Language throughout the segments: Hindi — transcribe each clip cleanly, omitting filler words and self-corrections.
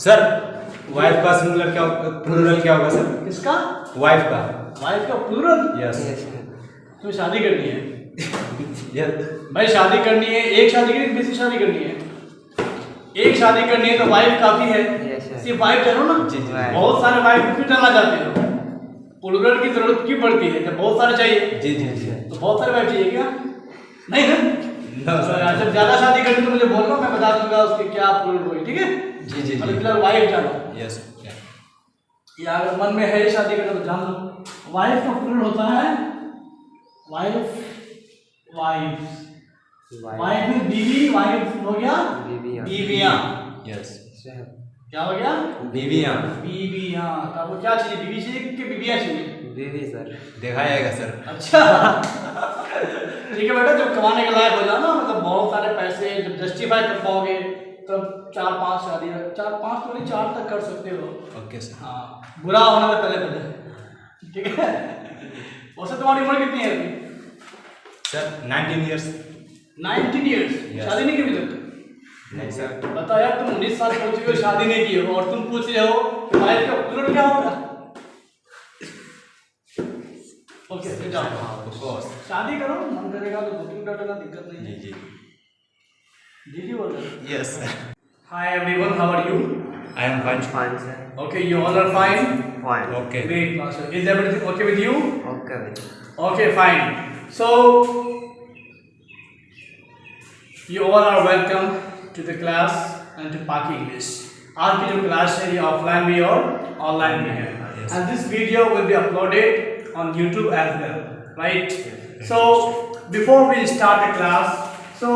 सर वाइफ का सिंगुलर क्या प्लूरल क्या होगा सर? किसका? वाइफ का। वाइफ का प्लूरल? यस। तुम्हें शादी करनी है? यस भाई शादी करनी है, एक शादी करनी है, किसी शादी करनी है? एक शादी करनी है तो वाइफ काफी है। सिर्फ वाइफ चलो ना। जी जी। बहुत सारे वाइफ क्यों डालना चाहते हो? प्लूरल की जरूरत क्यों पड़ती है जब बहुत सारे चाहिए? जी जी जी। तो बहुत सारे वाइफ चाहिए क्या? नहीं ना? No sir. जब ज्यादा शादी करनी तो मुझे बोलना, मैं बता दूंगा उसके क्या प्लूरल हुई, ठीक है? जी जी मतलब जी। फिलहाल वाइफ जानो। यस। या अगर मन में है शादी करना तो जान लो। वाइफ का प्लूरल होता है वाइफ, वाइफ, वाइफ में बीवी, वाइफ हो गया बीवियां। यस। क्या हो गया? बीवियां। बीवियां। तो आपको क्या चाहिए, बीवी चाहिए कि बीवियां चाहिए? बीवी सर। देखा जाएगा सर। अच्छा ठीक है बेटा, जब कमाने के लायक हो जाओ ना, मतलब बहुत सारे पैसे जब जस्टिफाई कर पाओगे तब 4-5 शादी, 4-5 तो नहीं 4 तक कर सकते हो। Okay sir. हाँ, बुरा होने से पहले ठीक है। वैसे तुम्हारी उम्र कितनी है अभी? Sir 19 years. 19 ईयर्स। Yes. शादी नहीं की अभी तक? नहीं सर। बता यार, तुम 19 साल हो चुके हो, शादी नहीं की हो और तुम पूछ रहे हो कि वाइफ का प्लूरल क्या होगा? ओके फिर जाओ, ऑफ कोर्स। शादी करो, मन करेगा तो बुकिंग कर लेना, दिक्कत नहीं जी है। जी। जी जी बोल रहे। Yes sir. Hi everyone, how are you? I am fine. Fine sir. Okay, you all are fine? Fine. Okay. Great master, is everything okay with you? Okay with you. Okay, fine. So, you all are welcome to the class and to Paki English. आज की जो क्लास है ये ऑफलाइन भी और ऑनलाइन भी है, Yes. and this video will be uploaded on YouTube as well, right? So, before we start the class, so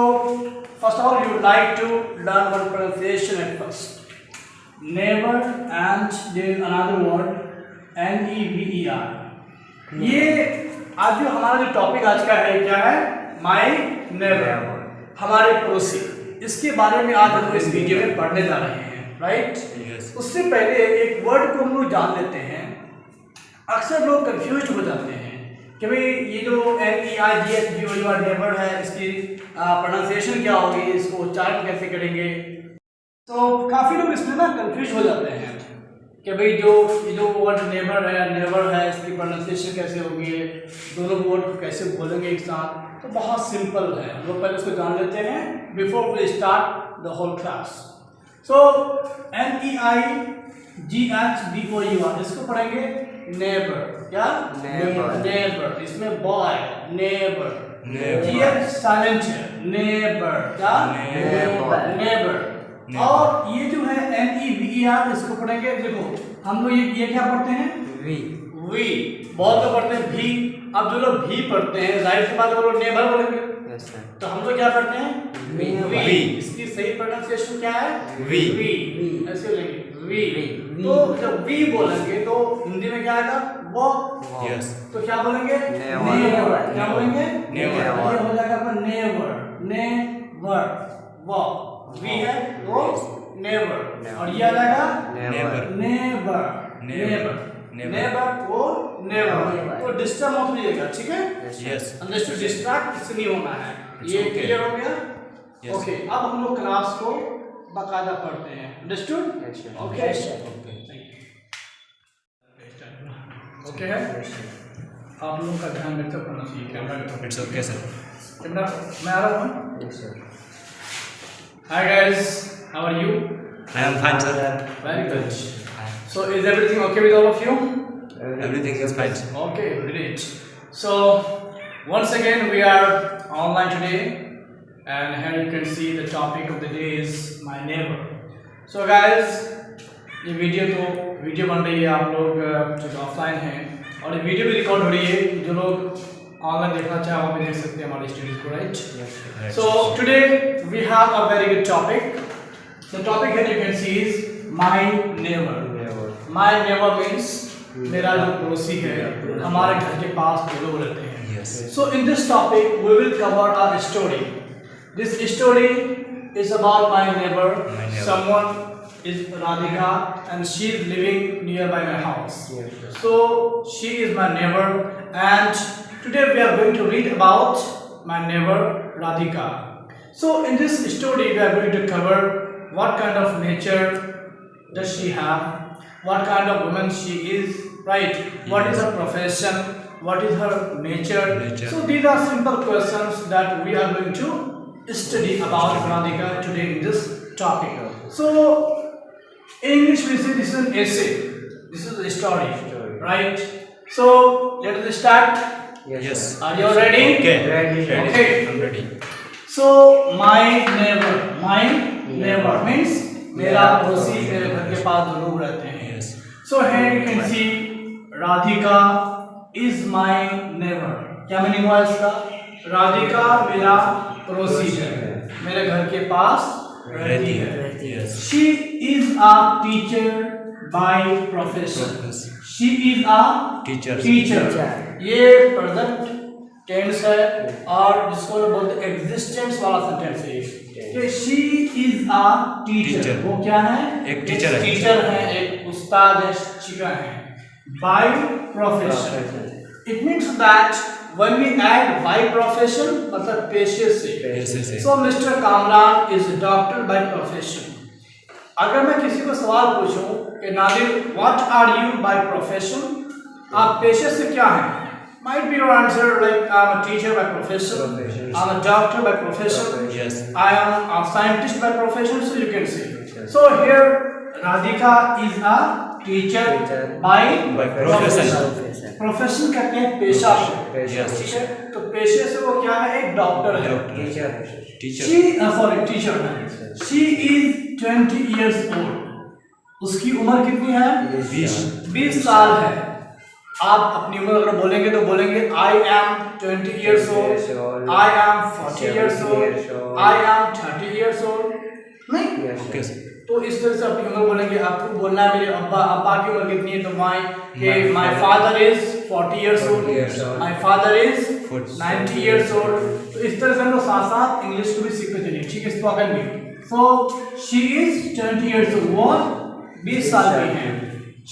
first of all, you would like to learn one pronunciation at first. Never, and there is another word, N-E-V-E-R. ये आज जो हमारा जो टॉपिक आज का है क्या है? माय नेबर, हमारे पड़ोसी। इसके बारे में आज हम इस वीडियो में पढ़ने जा रहे हैं, राइट? Yes. उससे पहले एक वर्ड को हम लोग जान लेते हैं। अक्सर लोग कंफ्यूज हो जाते हैं कि भाई ये जो NEIGHBOUR नेबर है, इसकी प्रोनाउंसिएशन क्या होगी, इसको उच्चारण कैसे करेंगे? तो काफ़ी लोग इसमें ना कंफ्यूज हो जाते हैं कि भाई ये जो वर्ड नेबर है, इसकी प्रोनाउंसिएशन कैसे होगी, दोनों वर्ड को कैसे बोलेंगे एक साथ। तो बहुत सिंपल है, हम लोग पहले उसको जान लेते हैं before we start the whole class. So NEIGHBOUR, इसको पढ़ेंगे नेबर। क्या? नेबर। इसमें बॉय, नेबर। Neighbor. साइलेंट है, नेबर। क्या? Neighbor. नेबर। और ये जो है NEVER, इसको पढ़ेंगे। देखो हम लोग ये क्या पढ़ते हैं? We. वी। बहुत लोग पढ़ते हैं भी। अब जो लोग भी पढ़ते हैं जाहिर सी बात है वो लोग नेबर बोलेंगे। Yes sir. तो हम लोग क्या पढ़ते हैं? We. वी। इसकी सही प्रोनाउंसिएशन क्या है? We. वी। ऐसे बोलेंगे वी। We. तो जब वी बोलेंगे तो हिंदी में क्या आएगा? वो। यस। तो क्या बोलेंगे? Never. नेवर। क्या बोलेंगे? Never. ये हो जाएगा अपना नेवर। नेवर। वो वी है तो नेवर। और ये आ जाएगा Never. नेबर। Never. नेबर को नेवर। तो डिस्टर्ब मत होइएगा, ठीक है? यस। अंडरस्टूड? डिस्ट्रैक्ट इससे नहीं होना है। It's ये okay. क्लियर हो गया? Yes. ओके, अब हम लोग क्लास को बाकायदा पढ़ते हैं। Understood? Yes, sir. Okay. Okay. Okay है? आप लोगों का ध्यान रखते पढ़ना चाहिए कैमरा के ऊपर। It's okay sir. कैमरा मैं आ रहा हूँ। Yes sir. Hi guys, how are you? I am fine sir. Very good. So is everything okay with all of you? Everything is fine. Okay, great. So once again we are online today, and here you can see the topic of the day is my neighbor. So guys, ये वीडियो बन रही है, आप लोग जो ऑफलाइन हैं, और ये वीडियो भी रिकॉर्ड हो रही है, जो लोग ऑनलाइन देखना चाहे वहाँ पे देख सकते हैं हमारी स्टडीज को, right? Yes sir. So today we have a very good topic. The topic here you can see is my neighbor. Never. My neighbor means मेरा जो पड़ोसी है, हमारे घर के पास जो लोग रहते हैं। Yes. So in this topic we will cover a story. This story is about my neighbor. My neighbor. Someone is Radhika and she is living nearby my house. Yes sir. So she is my neighbor, and today we are going to read about my neighbor Radhika. So in this story we are going to cover what kind of nature does she have, what kind of woman she is, right? What is her profession, what is her nature? So these are simple questions that we are going to study about Radhika today in this topic. So in English we say this is an essay, this is a story, right? So let us start. Yes. Are you ready? Okay. Ready. Okay. I'm ready. So my neighbor means मेरा पड़ोसी, मेरे घर के पास जो लोग रहते हैं. Yes. So here you can see Radhika is my neighbor. क्या मीनिंग हुआ इसका? राधिका मेरा पड़ोसी है, मेरे घर के पास रहती है. Yes. She is a teacher by profession. She is a teacher. ये प्रेजेंट टेंस है और जिसको लोग बोलते हैं एग्जिस्टेंस वाला सेंटेंस है कि शी इज अ टीचर. वो क्या है? एक टीचर है. टीचर है, एक उस्ताद है, शिक्षिका है. By profession it means that when we add by profession मतलब पेशे से. So mister Kamran is doctor by profession. अगर मैं किसी को सवाल पूछूं कि Nadir what are you by profession, आप पेशे से क्या हैं? Might be your answer like I'm a teacher by profession, I'm a doctor by profession, Yes. I am a scientist by profession, so you can say. So here Radhika is a teacher by profession. Profession कहते हैं पेशा को. Yes. ठीक है, तो पेशे से वो क्या है? एक डॉक्टर है. टीचर है. She is 20 years old. उसकी उम्र कितनी है? 20 साल है. आप अपनी उम्र अगर बोलेंगे तो बोलेंगे I am 20 years old, I am 40 years old, I am 30 years old. नहीं? Okay. तो इस तरह से अपनी उम्र बोलेंगे. आपको बोलना है मेरे अब्बा की उम्र कितनी है, तो my father is 40 years old, my father is 90 years old. तो इस तरह से हम लोग साथ साथ इंग्लिश को भी सीखते चलिए. ठीक है, स्पोकन भी. So she is 20 years old. वो 20 साल की है.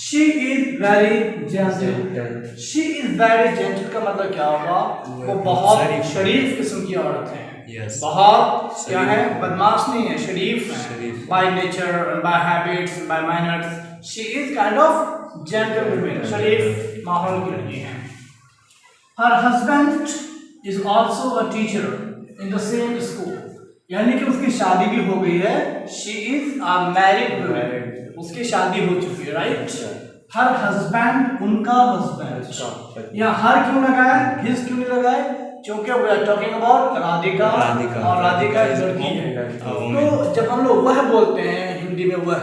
She is very gentle. She is very gentle का मतलब क्या होगा? वो बहुत शरीफ किस्म की औरत है. Yes. बहुत क्या है? बदमाश नहीं है, शरीफ है. By nature, by habits, by manners, she is kind of gentle woman. शरीफ माहौल की लड़की है. Her husband is also a teacher in the same school. यानी कि उसकी शादी भी हो गई है. She is a married woman. उसकी शादी हो चुकी है, राइट? हर हस्बैंड, उनका हस्बैंड. यहाँ हर क्यों लगाया, हिज क्यों नहीं लगाया? क्योंकि we are talking about Radhika और राधिका एक लड़की है. तो जब हम लोग वह बोलते हैं हिंदी में वह,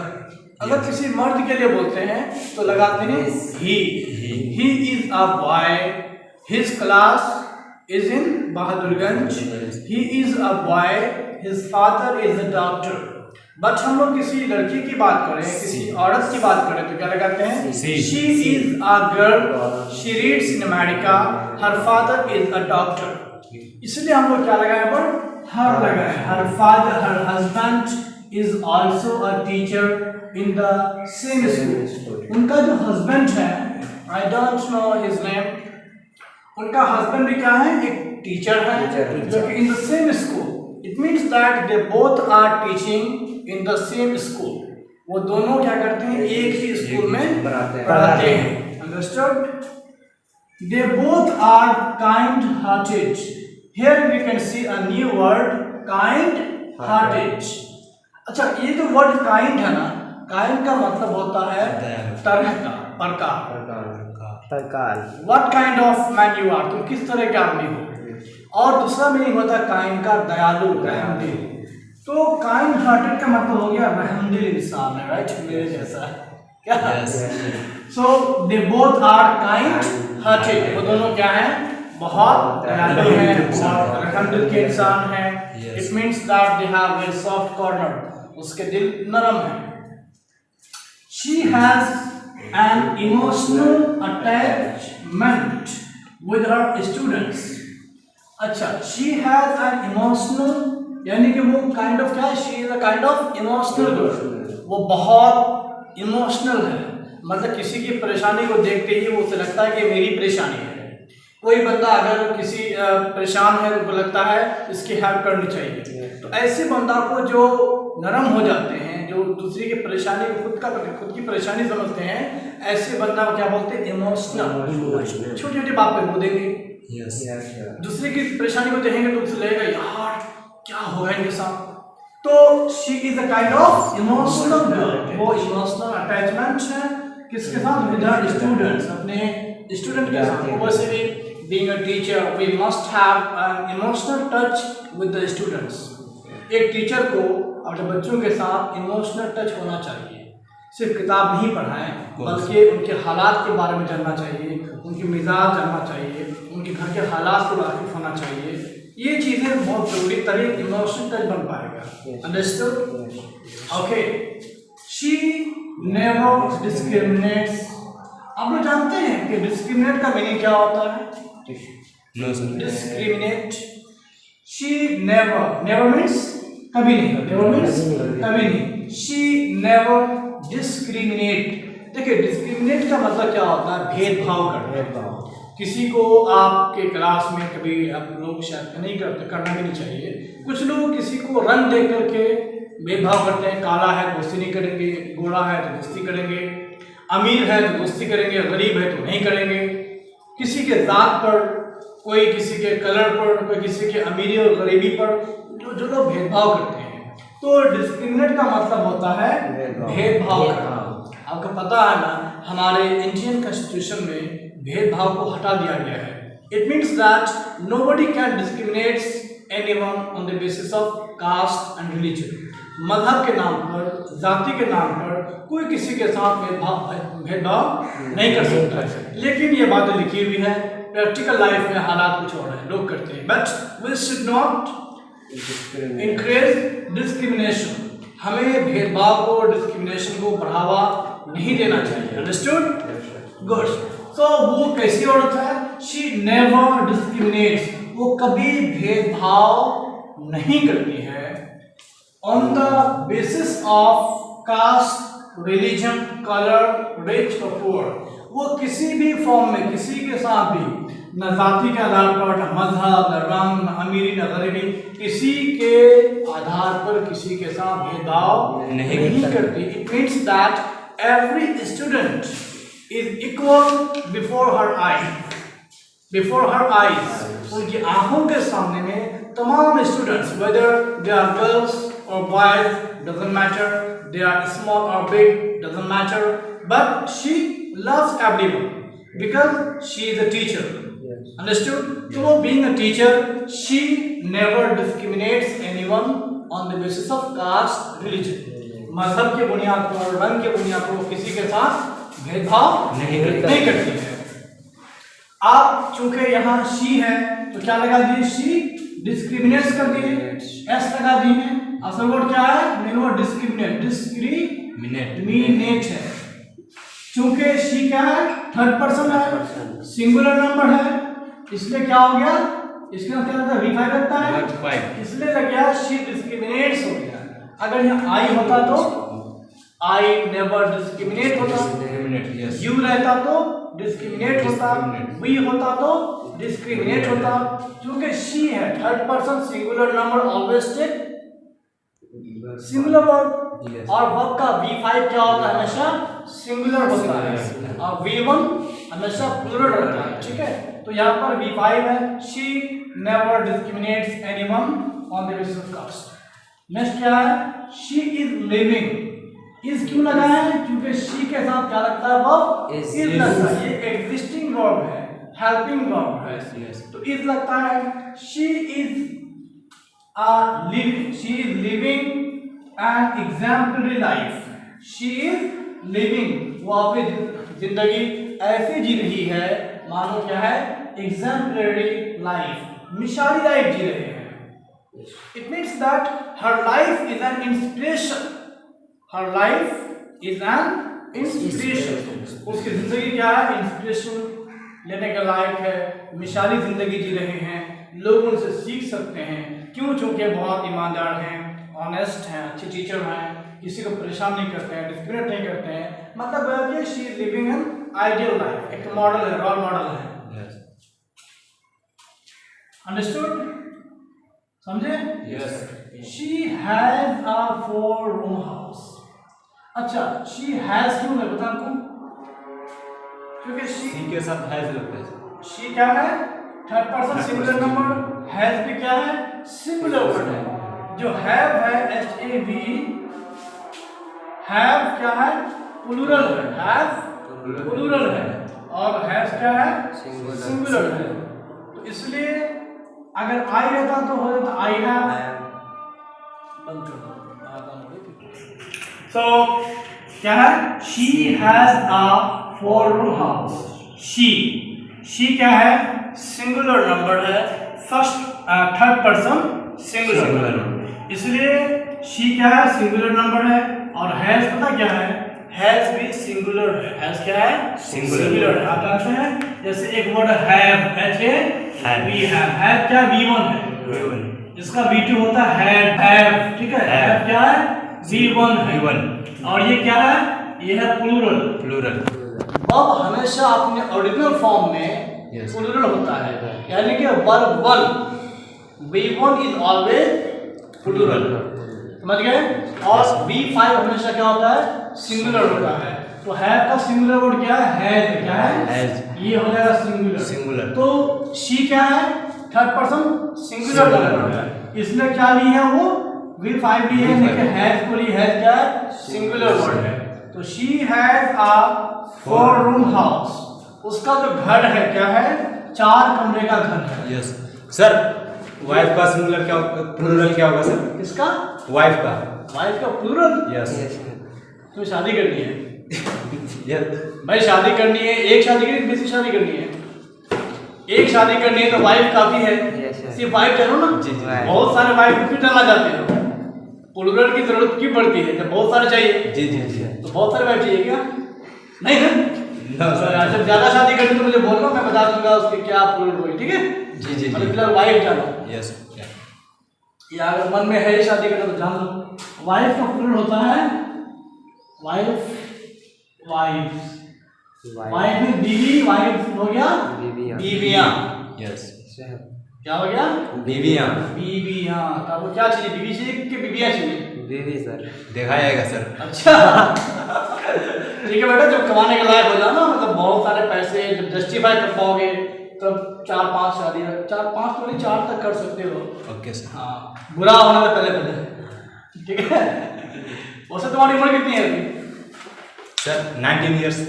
अगर किसी मर्द के लिए बोलते हैं तो लगाते हैं he is a boy, his class is in Bahadurganj, he is a boy, his father is a doctor. But हम लोग किसी लड़की की बात करें, किसी औरत की बात करें तो क्या लगाते हैं? She is a girl, she reads in America, her father is a doctor. इसलिए हम लोग क्या लगाए पर हर लगाए. Her father, her husband is also a teacher in the same school. उनका जो हस्बैंड है, I don't know his name, उनका हस्बैंड भी क्या है? एक टीचर है जो कि in the same school. It means that they both are teaching in the same school. वो दोनों क्या करते हैं? एक ही स्कूल में पढ़ाते हैं. Understood? They both are kind hearted. Here we can see a new word, kind hearted. अच्छा, ये जो वर्ड काइंड है ना, काइंड का मतलब होता है तरह का, प्रकार. What kind of man you are, तुम किस तरह के आदमी हो. और दूसरा मीनिंग होता है काइंड का, दयालु, रहमदिल. तो काइंड हार्टेड का मतलब हो गया रहमदिल इंसान है, राइट? मेरे जैसा क्या? So they both are kind hearted. वो दोनों क्या हैं? बहुत दयालु हैं, बहुत रहमदिल के इंसान हैं. It means that they have very soft corner. उसके दिल नरम है. She has an emotional attachment with her students. अच्छा, शी हैज एन इमोशनल यानी कि वो काइंड ऑफ क्या है? She is a kind of emotional girl. वो बहुत इमोशनल है. मतलब किसी की परेशानी को देखते ही वो उसे लगता है कि मेरी परेशानी है. कोई बंदा अगर किसी परेशान है तो लगता है इसकी हेल्प करनी चाहिए. तो ऐसे बंदा को जो नरम हो जाते हैं, जो जो दूसरे की परेशानी को खुद की परेशानी समझते हैं, ऐसे बंदा को क्या बोलते हैं? इमोशनल। छोटी छोटी बात पे रो देंगे, दूसरे की परेशानी को देखेंगे तो उसे लगेगा यार क्या होगा इनके साथ। तो she is a kind of emotional girl. वो इमोशनल अटैचमेंट है किसके साथ? विद हर स्टूडेंट्स, अपने स्टूडेंट के साथ। वैसे भी being a teacher we must have an emotional touch with the students. एक टीचर को अपने बच्चों के साथ इमोशनल टच होना चाहिए। सिर्फ किताब नहीं पढ़ाएं, बल्कि उनके हालात के बारे में जानना चाहिए, उनकी मिजाज जानना चाहिए, उनके घर के हालात से वाकिफ होना चाहिए। ये चीज़ें बहुत ज़रूरी, तभी इमोशनल टच बन पाएगा। Understood? Okay. She never discriminates. आप लोग जानते हैं कि डिस्क्रिमिनेट का मीनिंग क्या होता है? Discriminate. She never, never means कभी नहीं, नेवर मीन्स कभी नहीं। She never discriminate. देखिए डिस्क्रिमिनेट का मतलब क्या होता है? भेदभाव करना। किसी को आपके क्लास में कभी आप लोग शायद नहीं करते, करना भी नहीं चाहिए। कुछ लोग किसी को रंग देख करके भेदभाव करते हैं। काला है तो दोस्ती नहीं करेंगे, गोरा है तो दोस्ती करेंगे, अमीर है तो दोस्ती करेंगे, गरीब है तो नहीं करेंगे। किसी के जात पर, कोई किसी के कलर पर, कोई किसी के अमीरी और गरीबी पर जो लोग भेदभाव करते हैं। तो डिस्क्रिमिनेट का मतलब होता है भेदभाव करना। आपको पता है ना, हमारे इंडियन कॉन्स्टिट्यूशन में भेदभाव को हटा दिया गया है। It means that nobody can discriminates anyone on the basis of caste and religion. मजहब के नाम पर, जाति के नाम पर कोई किसी के साथ भेदभाव नहीं कर सकता है। लेकिन ये बातें लिखी हुई है, प्रैक्टिकल लाइफ में हालात कुछ और है, लोग करते हैं। But we should not encourage discrimination. हमें भेदभाव को, डिस्क्रिमिनेशन को बढ़ावा नहीं देना चाहिए। अंडरस्टूड? गुड। सो वो कैसी औरत है? She never discriminates. वो कभी भेदभाव नहीं करती है on the basis of caste, religion, colour, rich और पुअर। वो किसी भी फॉर्म में किसी के साथ भी, न जाति के आधार पर, न मजहब, न रंग, न अमीरी, न गरीबी, किसी के आधार पर किसी के साथ भेदभाव नहीं करती। It means that every student is equal before her eye, before her eyes. उनकी आंखों के सामने में तमाम students, whether they are girls or boys, doesn't matter, they are small or big, doesn't matter, but she loves everyone because she is a teacher. Understood? So being a teacher, she never discriminates anyone on the basis of caste, religion. मजहब के बुनियाद पर, रंग के बुनियाद पर वो किसी के साथ भेदभाव नहीं करती है। आप चूंकि यहाँ she है तो क्या लगा दिए? she डिस्क्रिमिनेट्स कर दिए, एस लगा दिए। असल वर्ड क्या है? मेन वर्ड डिस्क्रिमिनेट, डिस्क्रिमिनेट है। चूंकि शी क्या है? थर्ड पर्सन है, सिंगुलर नंबर है, इसलिए क्या हो गया? इसके अंदर क्या होता है? V5 लगता है, इसलिए लग गया शी डिस्क्रिमिनेट्स हो गया। अगर यहाँ आई होता तो आई नेवर डिस्क्रिमिनेट होता, यू रहता तो डिस्क्रिमिनेट होता, वी होता तो डिस्क्रिमिनेट होता। क्योंकि शी है, third person singular number, always take singular word. और वर्ब का V5 क्या होता है? हमेशा सिंगुलर होता है, और V1 हमेशा प्लूरल रहता है। ठीक है, तो यहाँ पर V5 है। She never discriminates anyone on the basis of caste. Next क्या है? She is living. इज क्यों लगा है? क्योंकि शी के साथ क्या लगता है? वर्ब इज लगता है। ये एग्जिस्टिंग वर्ब है, हेल्पिंग वर्ब है, तो इज लगता है। She is living, she is living an exemplary life. She is living, वो अपनी जिंदगी ऐसे जी रही है मानो क्या है? exemplary life, मिसाली लाइफ जी रहे हैं। It means that her life is an inspiration. Her life is an inspiration. उसकी जिंदगी क्या है? इंस्पिरेशन लेने के लायक है, मिसाली जिंदगी जी रहे हैं, लोग उनसे सीख सकते हैं। क्यों? चूंकि बहुत ईमानदार हैं, ऑनेस्ट हैं, अच्छे टीचर हैं, किसी को परेशान नहीं करते हैं, डिस्क्रिमिनेट नहीं करते हैं। मतलब है कि she is living an ideal life, एक मॉडल है, रोल मॉडल है। अंडरस्टूड? समझे? Yes. She has a 4-room house. अच्छा, शी हैज क्यों है बता हमको? क्योंकि शी सी के साथ हैज लगता है। शी क्या है? Third person singular number. Has भी क्या है? सिंगुलर वर्ड है। जो हैव है HAV, हैव क्या है? प्लूरल है। हैव प्लूरल है और हैज क्या है? सिंगुलर है। तो इसलिए अगर आई रहता तो हो जाता आई हैव। बंद कर दो। सो क्या है? She has a 4-room house. She क्या है? सिंगुलर नंबर है, फर्स्ट थर्ड पर्सन सिंगुलर। इसलिए शी क्या है? सिंगुलर नंबर है। और हैज पता क्या है? हैज भी सिंगुलर है। हैज क्या है? सिंगुलर है। आप जानते हैं जैसे एक वर्ड हैव, HAV हैव क्या? V1 है। इसका V2 होता है हैव, ठीक है? हैव क्या है? V1 है। और ये क्या है? ये है प्लूरल। अब हमेशा अपने ओरिजिनल फॉर्म में प्लूरल होता है, यानी कि verb 1 V1 is always plural, समझ गए? और V5 हमेशा क्या होता है? सिंगुलर होता है। तो हैव का सिंगुलर वर्ड क्या है? हैज। क्या है? ये हो जाएगा सिंगुलर। तो शी क्या है? थर्ड पर्सन सिंगुलर नंबर है, इसलिए क्या ली है वो? V5 ली है, लेकिन हैज को ली। हैज क्या है? सिंगुलर वर्ड है। तो she has a 4-room house. उसका जो घर है क्या है? 4 कमरे का घर है। Yes sir. वाइफ का सिंगुलर क्या प्लूरल क्या होगा सर? किसका? वाइफ का प्लूरल। यस। तुम्हें शादी करनी है यस भाई, शादी करनी है। एक शादी करनी है, किसी शादी करनी है? एक शादी करनी है तो वाइफ काफी है। सिर्फ वाइफ करो ना। जी। बहुत सारे वाइफ क्यों डालना चाहते हो? प्लूरल की जरूरत क्यों पड़ती है जब बहुत सारे चाहिए? जी। तो बहुत सारे वाइफ चाहिए क्या? नहीं ना। जब ज्यादा शादी करनी तो मुझे बोलना, मैं बता दूंगा उसकी क्या प्लूरल हुई, ठीक है? जी। फिलहाल वाइफ जानो। यस। या अगर मन में है शादी करना तो जान लो। वाइफ का प्लूरल होता है वाइफ में बीवी, वाइफ हो गया बीवियां। यस। क्या हो गया? बीवियां। तो आपको क्या चाहिए? बीवी चाहिए कि बीवियां चाहिए? बीवी सर। देखा जाएगा सर। अच्छा ठीक है बेटा, जब कमाने के लायक हो जाओ ना, मतलब बहुत सारे पैसे जब जस्टिफाई कर पाओगे तब 4-5 शादी, 4-5 तो नहीं 4 तक कर सकते हो। Okay sir. हाँ, बुरा होना तो पहले ठीक है। वैसे तुम्हारी उम्र कितनी है अभी? Sir 19 years.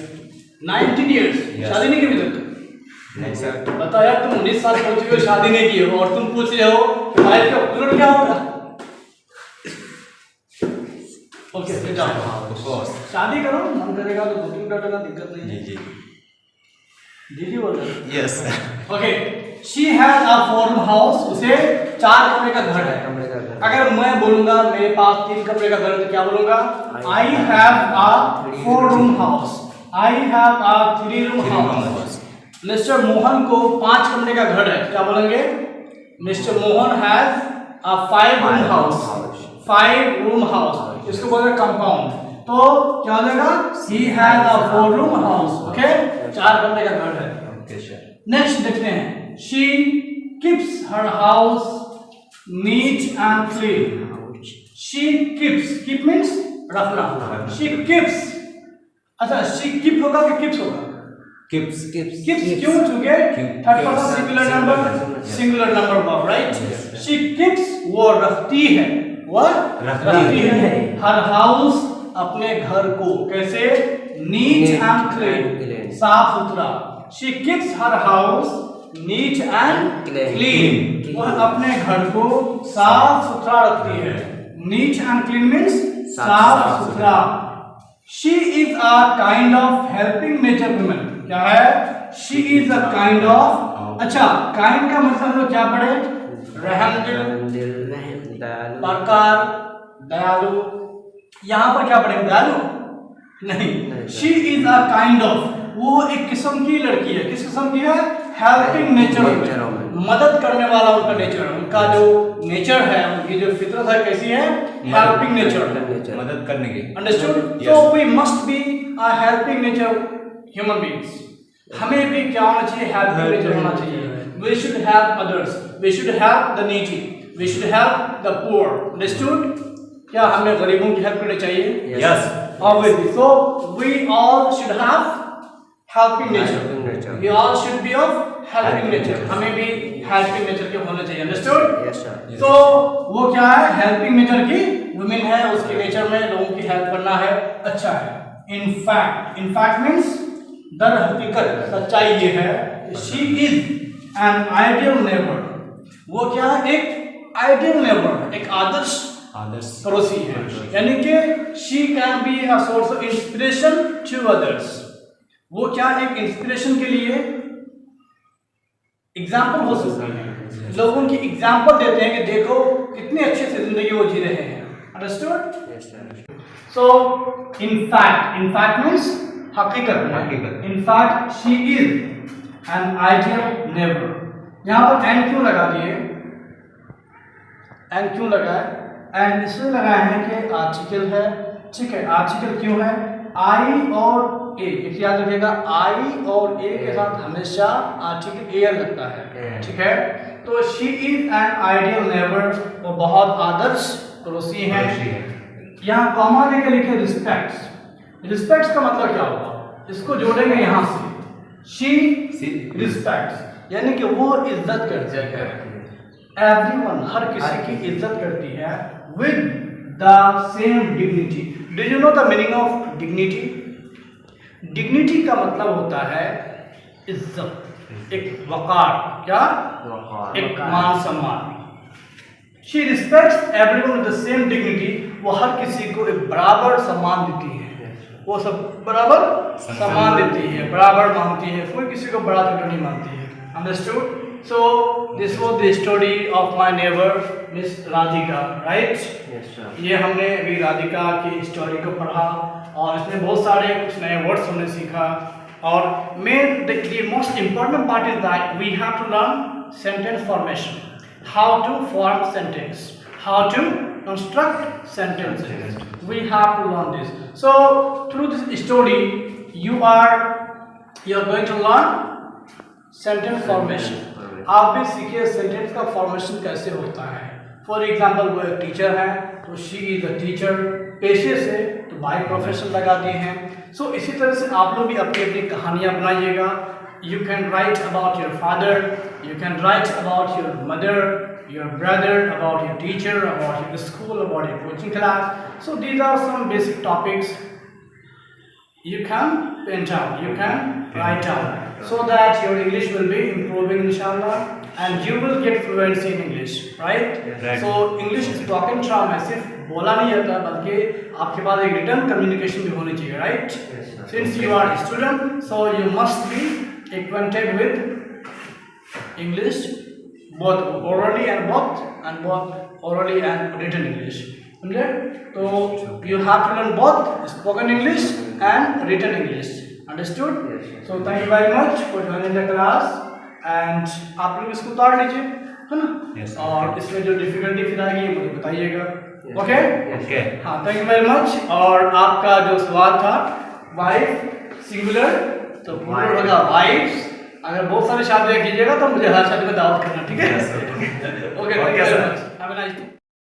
19 ईयर्स। Yes. शादी नहीं की अभी तक? नहीं सर। बता यार, तुम 19 साल पहुंच चुके हो, शादी नहीं की हो और तुम पूछ रहे हो वाइफ का प्लूरल क्या होगा? ओके फिर जाओ, शादी करो, मन करेगा तो बुकिंग डालना, दिक्कत नहीं है। जी बोल रहे। Yes. Okay, she has a 4-room house. उसे 4 कमरे का घर है। अगर मैं बोलूंगा मेरे पास 3 कमरे का घर है तो क्या बोलूंगा? I have a 4-room house. I have a 3-room house. Mister Mohan को 5 कमरे का घर है, क्या बोलेंगे? Mister Mohan has a 5-room house. 5-room house, इसको बोलते हैं कंपाउंड। तो क्या हो जाएगा? He has a 4-room house. Okay, 4 कमरे का घर है। Okay sir. नेक्स्ट देखते हैं, she keeps her house neat and clean. She keeps, keep means रखना। शी कीप्स, अच्छा शी कीप होगा कि कीप्स होगा? कीप्स। क्यों? चूंकि third person singular number verb, right? She keeps, वो रखती है, रखती है हर हाउस, अपने घर को। कैसे? नीट एंड क्लीन, साफ सुथरा। She keeps her house neat and clean, वह अपने घर को साफ सुथरा रखती है। नीट एंड क्लीन मीन्स साफ सुथरा। She is a kind of helping nature woman. क्या है? She is a kind of, अच्छा काइंड का मतलब लोग क्या पढ़े? रहमदिल, प्रकार, दयालु। यहाँ पर क्या पढ़ेंगे? दयालु नहीं। She is a kind of, वो एक किस्म की लड़की है। किस किस्म की है? हेल्पिंग नेचर, मदद करने वाला उनका नेचर, उनका जो नेचर है, उनकी जो फितरत है कैसी है? हेल्पिंग नेचर, मदद करने की। Understood? So we must be a helping nature human beings. हमें भी क्या होना चाहिए? हेल्पिंग नेचर होना चाहिए। We should help others, we should help the needy, we should help the poor. Understood? क्या हमें गरीबों की हेल्प करनी चाहिए? Yes. Obviously. So we all should have helping nature. We all should be of helping nature. हमें भी helping nature के होने चाहिए. Understood? Yes, sir. So वो क्या है? Helping nature की women है, उसके nature में लोगों की help करना है, अच्छा है. In fact means दर हकीकत, सच्चाई ये है कि she is an ideal neighbor. वो क्या है? एक ideal neighbor, एक आदर्श पड़ोसी है. यानी कि she can be a source of inspiration to others. वो क्या एक इंस्पिरेशन के लिए एग्जाम्पल हो सकती है. लोगों की एग्जाम्पल देते हैं कि देखो कितने अच्छे से जिंदगी वो जी रहे हैं. Understood? Yes, sir. So in fact means हकीकत में. In fact she is an ideal neighbour. यहाँ पर एन क्यों लगा दिए? एन क्यों लगा है? एंड इसलिए लगाए हैं कि आर्टिकल है. ठीक है, आर्टिकल क्यों है? आई और ए, एक याद रखिएगा, आई और ए के साथ हमेशा आर्टिकल एयर लगता है. ठीक है, तो she is an ideal neighbour, वो बहुत आदर्श पड़ोसी है. यहाँ कॉमा लेके लिखे रिस्पेक्ट्स. रिस्पेक्ट्स का मतलब क्या होगा? इसको जोड़ेंगे यहाँ से, शी रिस्पेक्ट्स, यानी कि वो इज्जत करती है. एवरीवन, हर किसी की इज्जत करती है. With the same dignity. Do you know the meaning of dignity? Dignity का मतलब होता है इज्जत, एक वकार. क्या? एक मान सम्मान. She respects everyone with the same dignity. वो हर किसी को एक बराबर सम्मान देती है. वो सब बराबर सम्मान देती है, बराबर मानती है, कोई किसी को बड़ा छोटा नहीं मानती है. Understood? So this was the story of my neighbor Miss Radhika, right? Yes, sir. ये हमने अभी राधिका की स्टोरी को पढ़ा और इसमें बहुत सारे कुछ नए वर्ड्स हमने सीखा. और main the most important part is that we have to learn sentence formation, how to form sentence, how to construct sentences. We have to learn this. So through this story you are going to learn sentence formation. आप भी सीखिए सेंटेंस का फॉर्मेशन कैसे होता है. फॉर एग्जाम्पल वो एक टीचर है तो शी इज अ टीचर, पेशे से तो बाय प्रोफेशन लगा दिए हैं. सो इसी तरह से आप लोग भी अपनी अपनी कहानियाँ बनाइएगा. You can write about your father, you can write about your mother, your brother, about your teacher, about your school, about your coaching class. So these are some basic topics you can paint out, you can write out, so that your English will be improving inshallah and you will get fluency in English, right? So English spoken trauma सिर्फ बोला नहीं जाता बल्कि आपके पास एक written communication भी होनी चाहिए, right? Since you are a student, so you must be acquainted with English, both orally and written English. समझे? तो you have to learn both spoken English and written English. Understood? Yes. So thank you very much for joining the class and आप लोग इसको उतार लीजिए, है ना? Yes. और इसमें जो डिफिकल्टी फिर आएगी मुझे बताइएगा. ओके? Okay. हाँ, थैंक यू वेरी मच. और आपका जो सवाल था वाइफ सिंगुलर, तो प्लूरल होगा वाइफ्स. अगर बहुत सारी शादियाँ कीजिएगा तो मुझे हर शादी में दावत करना, ठीक है? Yes, okay. Okay, thank you very much. Have a nice day.